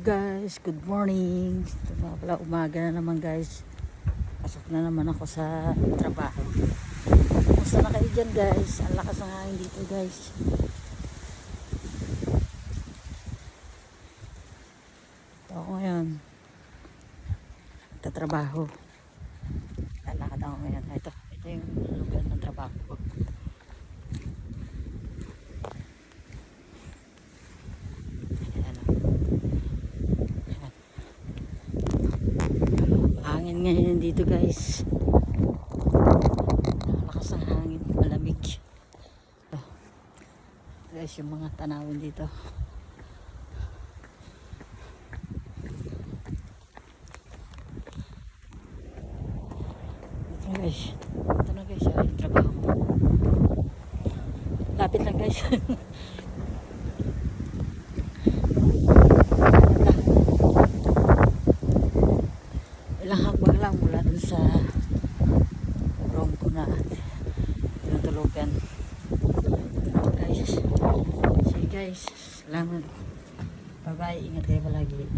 Guys, good morning. Ito nga pala, umaga na naman guys. Pasok na naman ako sa trabaho. Kumusta na kayo dyan guys? Ang lakas ng hangin dito guys. Ito ako ngayon. Tatrabaho. Lalakad ako ngayon. Ito yung lugar ng trabaho ko. Hangin ngayon dito guys. Lakas ng hangin, malamig. Guys, yung mga tanawin dito. Ito na guys, yung trabaho ko. Lapit lang guys. Ilang hakbang lang mula dun sa room ko na tinutulugan. Guys, sige guys, salamat. Bye bye, ingat kayo palagi.